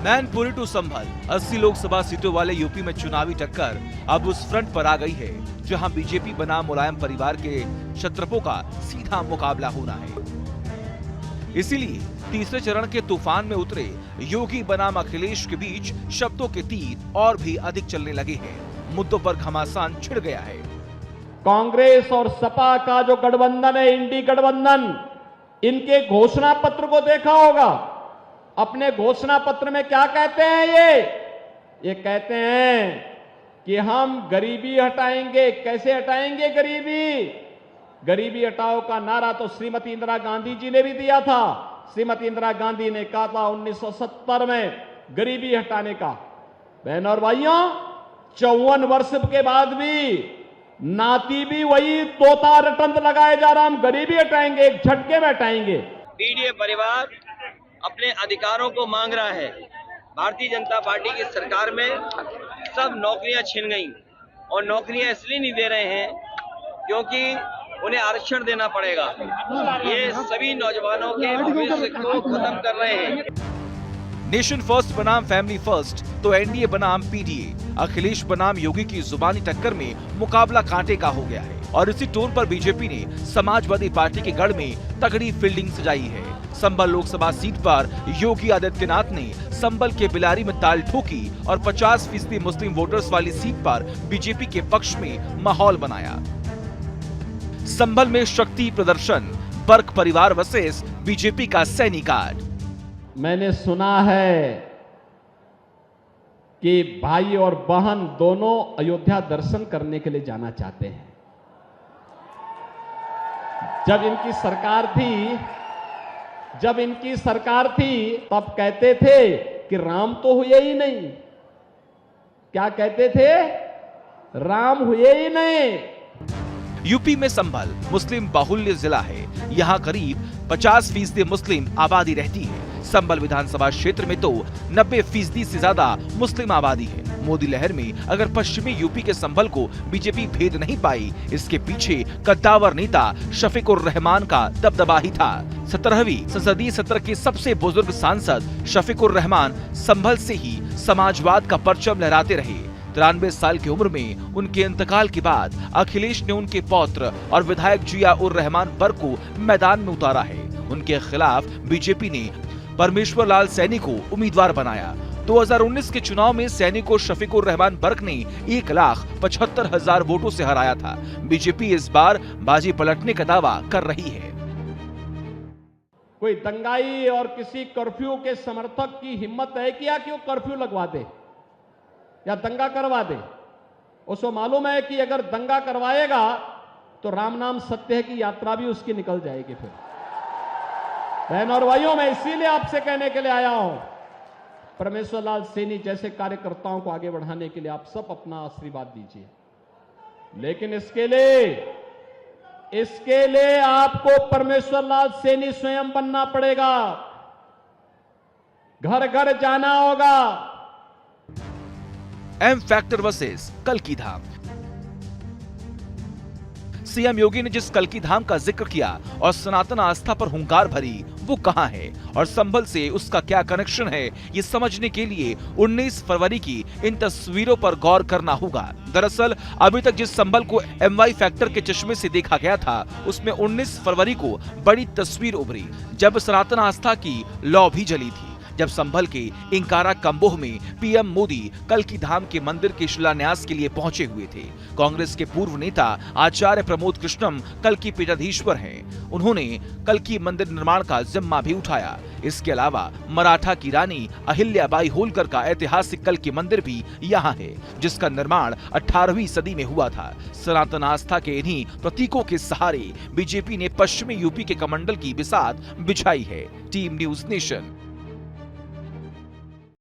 Mainpuri to संभल 80 लोकसभा सीटों वाले UP में चुनावी टक्कर अब उस फ्रंट पर आ गई है जहां बीजेपी बनाम मुलायम परिवार के क्षत्रपों का सीधा मुकाबला होना है। इसीलिए तीसरे चरण के तूफान में उतरे योगी बनाम अखिलेश के बीच शब्दों के तीर और भी अधिक चलने लगे हैं। मुद्दों पर घमासान छिड़ गया है। कांग्रेस और सपा का जो गठबंधन है, इंडी गठबंधन, इनके घोषणा पत्र को देखा होगा। अपने घोषणा पत्र में क्या कहते हैं ये कहते हैं कि हम गरीबी हटाएंगे। कैसे हटाएंगे गरीबी? गरीबी हटाओ का नारा तो श्रीमती इंदिरा गांधी जी ने भी दिया था। श्रीमती इंदिरा गांधी ने कहा था 1970 में गरीबी हटाने का। बहन और भाइयों, 54 वर्ष के बाद भी नाती भी वही तोता रटंत लगाए जा रहा, हम गरीबी हटाएंगे, एक झटके में हटाएंगे। पीडीए परिवार अपने अधिकारों को मांग रहा है। भारतीय जनता पार्टी की सरकार में सब नौकरियां छिन गई और नौकरियां इसलिए नहीं दे रहे हैं क्योंकि उन्हें आरक्षण देना पड़ेगा। ये सभी नौजवानों के भविष्य को खत्म कर रहे हैं। नेशन फर्स्ट बनाम फैमिली फर्स्ट तो एनडीए बनाम पीडीए, अखिलेश बनाम योगी की जुबानी टक्कर में मुकाबला कांटे का हो गया है। और इसी टोन पर बीजेपी ने समाजवादी पार्टी के गढ़ में तगड़ी फील्डिंग सजाई है। संभल लोकसभा सीट पर योगी आदित्यनाथ ने संभल के बिलारी में ताल ठोकी और 50% मुस्लिम वोटर्स वाली सीट पर बीजेपी के पक्ष में माहौल बनाया। संभल में शक्ति प्रदर्शन, बर्क परिवार वर्सेस बीजेपी का सैनिक गार्ड। मैंने सुना है कि भाई और बहन दोनों अयोध्या दर्शन करने के लिए जाना चाहते हैं। जब इनकी सरकार थी तब कहते थे कि राम तो हुए ही नहीं। क्या कहते थे? राम हुए ही नहीं। यूपी में संभल मुस्लिम बाहुल्य जिला है। यहाँ करीब 50% मुस्लिम आबादी रहती है। संभल विधानसभा क्षेत्र में तो 90% से ज्यादा मुस्लिम आबादी है। मोदी लहर में अगर पश्चिमी यूपी के संभल को बीजेपी भेद नहीं पाई, इसके पीछे कद्दावर नेता शफीकुर रहमान का दबदबा ही था। 17वीं संसदीय सत्र के सबसे बुजुर्ग सांसद शफीकुर रहमान संभल से ही समाजवाद का परचम लहराते रहे। 93 साल की उम्र में उनके इंतकाल के बाद अखिलेश ने उनके पौत्र और विधायक जिया उर रहमान बर्क को मैदान में उतारा है। उनके खिलाफ बीजेपी ने परमेश्वर लाल सैनी को उम्मीदवार बनाया। 2019 के चुनाव में सैनी को शफीकुर रहमान बर्क ने 1,75,000 वोटों से हराया था। बीजेपी इस बार बाजी पलटने का दावा कर रही है। कोई दंगाई और किसी कर्फ्यू के समर्थक की हिम्मत है कि वो कर्फ्यू लगवा दे या दंगा करवा दे। उसको मालूम है कि अगर दंगा करवाएगा तो राम नाम सत्य है की यात्रा भी उसकी निकल जाएगी। फिर बहन और भाइयों, मैं इसीलिए आपसे कहने के लिए आया हूं, परमेश्वर लाल सैनी जैसे कार्यकर्ताओं को आगे बढ़ाने के लिए आप सब अपना आशीर्वाद दीजिए। लेकिन इसके लिए आपको परमेश्वर लाल सैनी स्वयं बनना पड़ेगा। घर घर जाना होगा। एम फैक्टर वर्सेस कल्की धाम। सीएम योगी ने जिस कल्की धाम का जिक्र किया और सनातन आस्था पर हुंकार भरी, वो कहां है और संभल से उसका क्या कनेक्शन है, ये समझने के लिए 19 फरवरी की इन तस्वीरों पर गौर करना होगा। दरअसल अभी तक जिस संभल को एमवाई फैक्टर के चश्मे से देखा गया था, उसमें 19 फरवरी को बड़ी तस्वीर उभरी जब सनातन आस्था की लौ भी जली थी। जब संभल के इंकारा कंबोह में पीएम मोदी कल्की धाम के मंदिर के शिलान्यास के लिए पहुंचे हुए थे। कांग्रेस के पूर्व नेता आचार्य प्रमोद कृष्णम कल्की पीठाधीश्वर हैं। उन्होंने कल्की मंदिर निर्माण का जिम्मा भी उठाया। इसके अलावा मराठा की रानी अहिल्याबाई होलकर का ऐतिहासिक कल्की मंदिर भी यहाँ है, जिसका निर्माण 18वीं सदी में हुआ था। सनातन आस्था के इन्हीं प्रतीकों के सहारे बीजेपी ने पश्चिमी यूपी के कमंडल की बिसात बिछाई है। Team news nation.